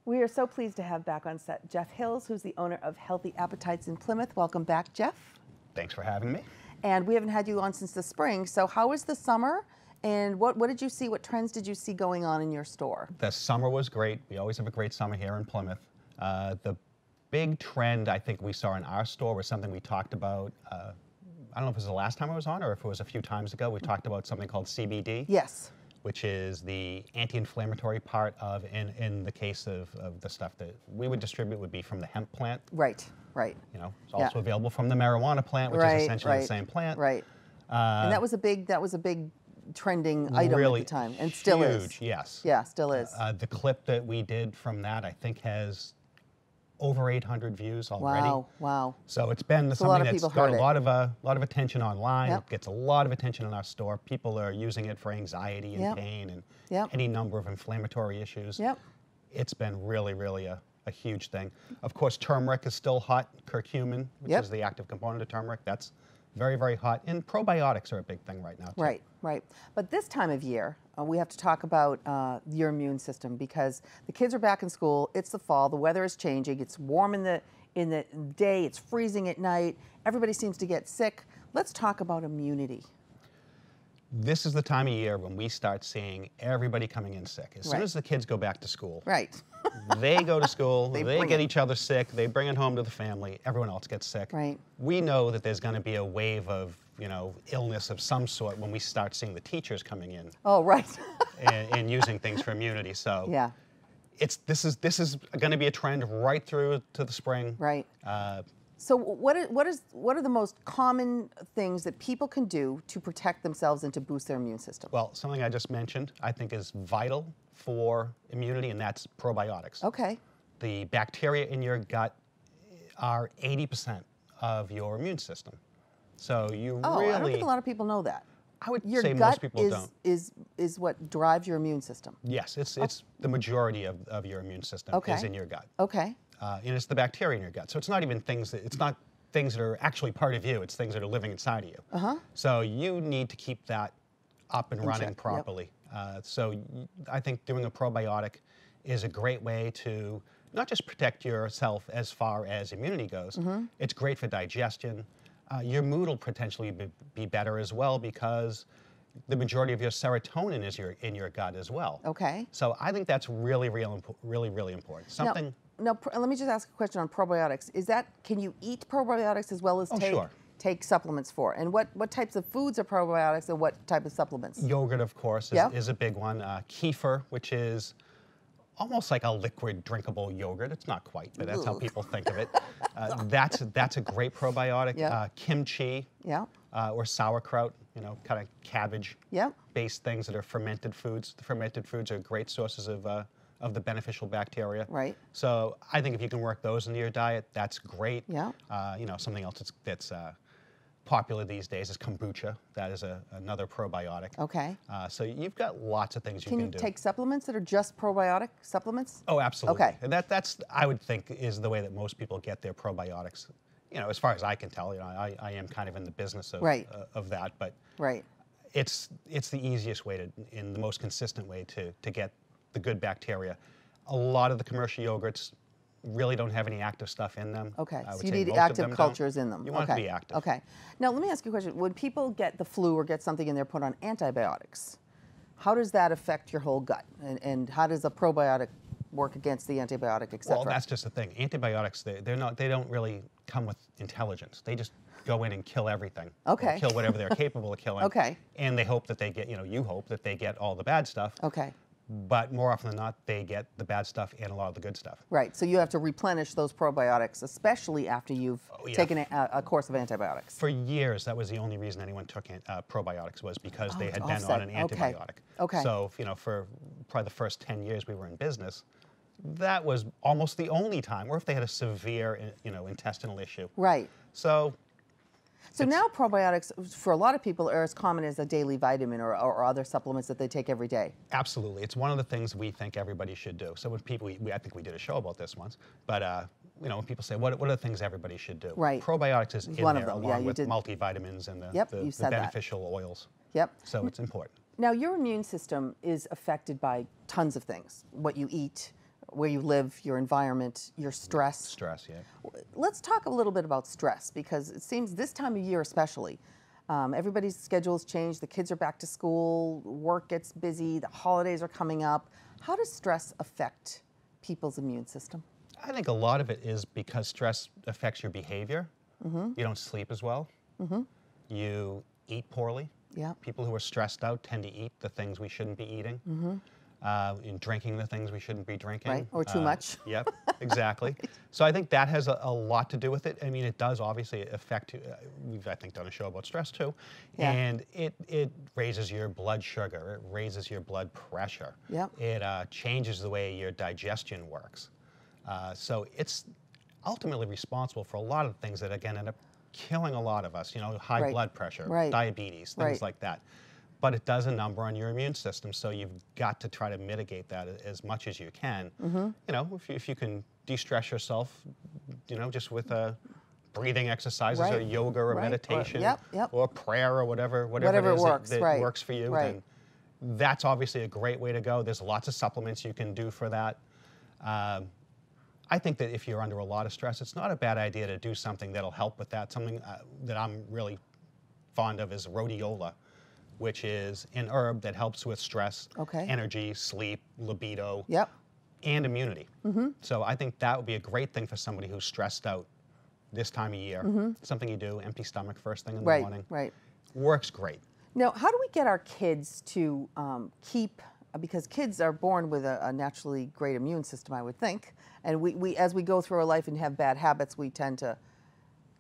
We are so pleased to have back on set Jeff Hills, who's the owner of Healthy Appetites in Plymouth. Welcome back, Jeff. Thanks for having me. And we haven't had you on since the spring. So how was the summer? And what did you see? What trends did you see going on in your store? The summer was great. We always have a great summer here in Plymouth. The big trend I think we saw in our store was something we talked about. I don't know if it was the last time I was on or if it was a few times ago. We talked about something called CBD. Yes. Which is the anti-inflammatory part of, in the case of the stuff that we would distribute would be from the hemp plant. Right, right. You know, it's also available from the marijuana plant, which is essentially the same plant. Right. And that was a big trending item at the time, and still is. Huge, yes. Yeah, still is. The clip that we did from that, I think, has over 800 views already. Wow, wow. So it's been something that's got a lot of attention online. Yep. It gets a lot of attention in our store. People are using it for anxiety and pain and any number of inflammatory issues. Yep. It's been really, really a huge thing. Of course, turmeric is still hot. Curcumin, which is the active component of turmeric, that's very, very hot. And probiotics are a big thing right now, too. Right, right. But this time of year, we have to talk about your immune system because the kids are back in school. It's the fall. The weather is changing. It's warm in the day. It's freezing at night. Everybody seems to get sick. Let's talk about immunity. This is the time of year when we start seeing everybody coming in sick. As soon as the kids go back to school, they go to school, they get each other sick, they bring it home to the family, everyone else gets sick. Right. We know that there's going to be a wave of, illness of some sort when we start seeing the teachers coming in. Oh, right. and using things for immunity. So yeah. This is going to be a trend right through to the spring. Right. So what are the most common things that people can do to protect themselves and to boost their immune system? Well, something I just mentioned I think is vital for immunity, and that's probiotics. Okay. The bacteria in your gut are 80% of your immune system. So you really... I don't think a lot of people know that. I would say most people don't. Is what drives your immune system. Yes, it's the majority of your immune system is in your gut. Okay. And it's the bacteria in your gut. So it's not even things that are actually part of you. It's things that are living inside of you. Uh-huh. So you need to keep that up and running properly. So I think doing a probiotic is a great way to not just protect yourself as far as immunity goes. It's great for digestion. Your mood will potentially be better as well because the majority of your serotonin is in your gut as well. Okay. So I think that's really, really important. Something. Now, let me just ask a question on probiotics. Can you eat probiotics as well as take supplements for? And what types of foods are probiotics and what type of supplements? Yogurt, of course, is a big one. Kefir, which is almost like a liquid drinkable yogurt. It's not quite, but that's how people think of it. That's a great probiotic. Kimchi or sauerkraut, kind of cabbage-based things that are fermented foods. The fermented foods are great sources of the beneficial bacteria. Right. So I think if you can work those into your diet, that's great. Yeah. Something else that's popular these days is kombucha. That is another probiotic. Okay. So you've got lots of things you can do. Can you take supplements that are just probiotic supplements? Oh, absolutely. Okay. And that's I would think is the way that most people get their probiotics. As far as I can tell, I am kind of in the business of that, but it's the easiest way and the most consistent way to get the good bacteria. A lot of the commercial yogurts really don't have any active stuff in them. Okay, so you need active cultures in them. You want it to be active. Okay. Now let me ask you a question. When people get the flu or get something and they're put on antibiotics, how does that affect your whole gut? And how does a probiotic work against the antibiotic, et cetera? Well, that's just the thing. Antibiotics, they don't really come with intelligence. They just go in and kill everything. Okay. Or kill whatever they're capable of killing. Okay. And they hope that they get, you hope that they get all the bad stuff. Okay. But more often than not, they get the bad stuff and a lot of the good stuff. Right, so you have to replenish those probiotics, especially after you've taken a course of antibiotics. For years, that was the only reason anyone took probiotics was because they had been on an antibiotic. Okay. So, for probably the first 10 years we were in business, that was almost the only time, or if they had a severe, intestinal issue. Right. So now probiotics, for a lot of people, are as common as a daily vitamin or other supplements that they take every day. Absolutely. It's one of the things we think everybody should do. So when people, I think we did a show about this once, but when people say, what are the things everybody should do? Right. Probiotics is in one there of them. along with multivitamins and the beneficial oils. Yep. So it's important. Now, your immune system is affected by tons of things. What you eat, where you live, your environment, your stress. Stress, yeah. Let's talk a little bit about stress, because it seems this time of year especially, everybody's schedules change, the kids are back to school, work gets busy, the holidays are coming up. How does stress affect people's immune system? I think a lot of it is because stress affects your behavior. You don't sleep as well. You eat poorly. Yeah. People who are stressed out tend to eat the things we shouldn't be eating. In drinking the things we shouldn't be drinking. Right, or too much. Yep, exactly. So I think that has a lot to do with it. I mean, it does obviously affect, we've I think done a show about stress too, and it raises your blood sugar, it raises your blood pressure. Yep. It changes the way your digestion works. So it's ultimately responsible for a lot of things that again end up killing a lot of us, you know, high blood pressure, diabetes, things like that. But it does a number on your immune system, so you've got to try to mitigate that as much as you can. You know, if you can de-stress yourself, you know, just with breathing exercises or yoga or meditation or prayer or whatever it is works, that works for you, then that's obviously a great way to go. There's lots of supplements you can do for that. I think that if you're under a lot of stress, it's not a bad idea to do something that'll help with that. Something that I'm really fond of is rhodiola, which is an herb that helps with stress, energy, sleep, libido, and immunity. So I think that would be a great thing for somebody who's stressed out this time of year. Something you do, empty stomach first thing in the morning. Works great. Now, how do we get our kids to keep, because kids are born with a naturally great immune system, I would think, and we as we go through our life and have bad habits, we tend to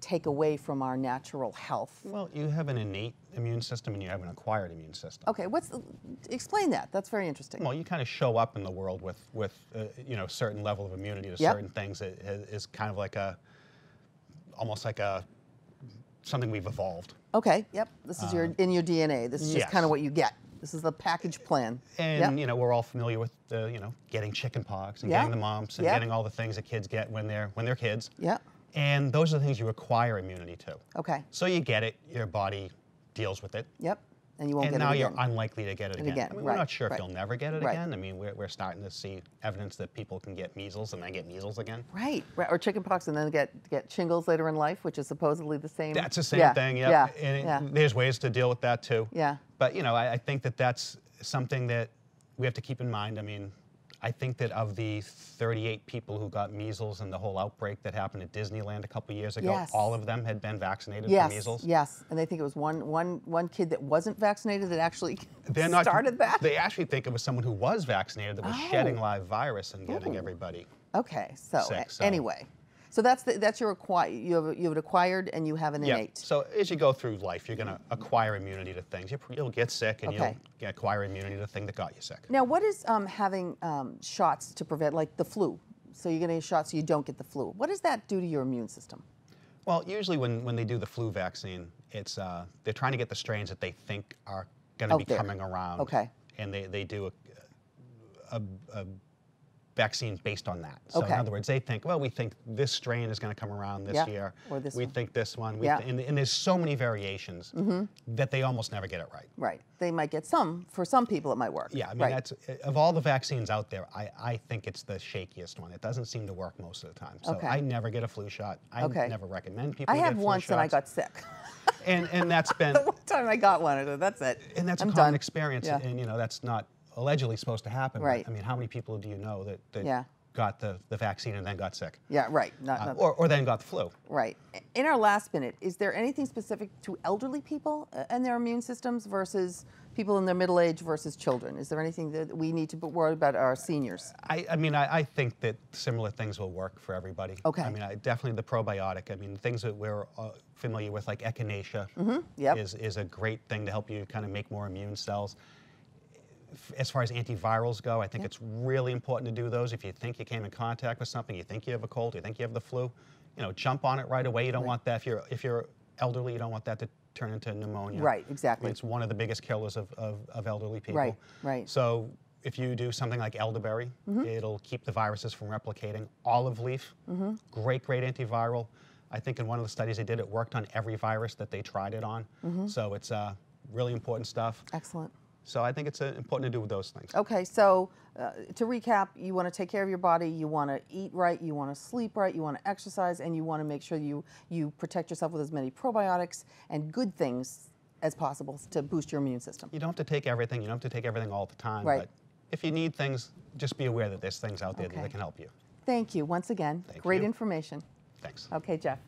take away from our natural health. Well, you have an innate immune system and you have an acquired immune system. Okay, explain that. That's very interesting. Well, you kind of show up in the world with you know, certain level of immunity to certain things. It is kind of like almost like something we've evolved. Okay, this is in your DNA. This is just kind of what you get. This is the package plan. And you know, we're all familiar with you know, getting chicken pox and getting the mumps and getting all the things that kids get when they're kids. And those are the things you acquire immunity to. Okay. So you get it, your body deals with it. And you won't get it again. And now you're unlikely to get it again. I mean, we're not sure if you'll never get it again. I mean, we're starting to see evidence that people can get measles and then get measles again. Or chicken pox and then get shingles later in life, which is supposedly the same. That's the same thing, and there's ways to deal with that too. But, you know, I think that that's something that we have to keep in mind. I mean, I think that of the 38 people who got measles in the whole outbreak that happened at Disneyland a couple years ago, all of them had been vaccinated for measles. And they think it was one kid that wasn't vaccinated that actually started that? They actually think it was someone who was vaccinated that was shedding live virus and getting everybody sick. Anyway. So that's your you have it acquired and you have an innate. So as you go through life, you're going to acquire immunity to things. You'll get sick and you'll acquire immunity to the thing that got you sick. Now, what is having shots to prevent, like the flu? So you're getting a shot so you don't get the flu. What does that do to your immune system? Well, usually when they do the flu vaccine, it's they're trying to get the strains that they think are going to be coming around. And they do a vaccine based on that. So in other words, they think, well, we think this strain is going to come around this year. Or this we think this one. And there's so many variations that they almost never get it right. They might get some. For some people, it might work. Yeah, I mean, that's, of all the vaccines out there, I think it's the shakiest one. It doesn't seem to work most of the time. So I never get a flu shot. I never recommend people get flu shots. I have once and I got sick. And that's been... The one time I got one, I said, that's it. And that's a common experience. And, you know, that's not allegedly supposed to happen. I mean, how many people do you know that got the vaccine and then got sick? Or then got the flu. In our last minute, is there anything specific to elderly people and their immune systems versus people in their middle age versus children? Is there anything that we need to worry about our seniors? I mean, I think that similar things will work for everybody. I mean, definitely the probiotic. I mean, things that we're familiar with, like echinacea, is a great thing to help you kind of make more immune cells. As far as antivirals go, I think it's really important to do those. If you think you came in contact with something, you think you have a cold, you think you have the flu, you know, jump on it right away. You don't want that, if you're elderly, you don't want that to turn into pneumonia. I mean, it's one of the biggest killers of elderly people. So if you do something like elderberry, it'll keep the viruses from replicating. Olive leaf, great antiviral. I think in one of the studies they did, it worked on every virus that they tried it on. So it's really important stuff. Excellent. So I think it's important to do those things. Okay, so to recap, you want to take care of your body, you want to eat right, you want to sleep right, you want to exercise, and you want to make sure you protect yourself with as many probiotics and good things as possible to boost your immune system. You don't have to take everything. You don't have to take everything all the time. Right. But if you need things, just be aware that there's things out there Okay. that can help you. Thank you once again. Thank Great you. information. Thanks. Okay, Jeff.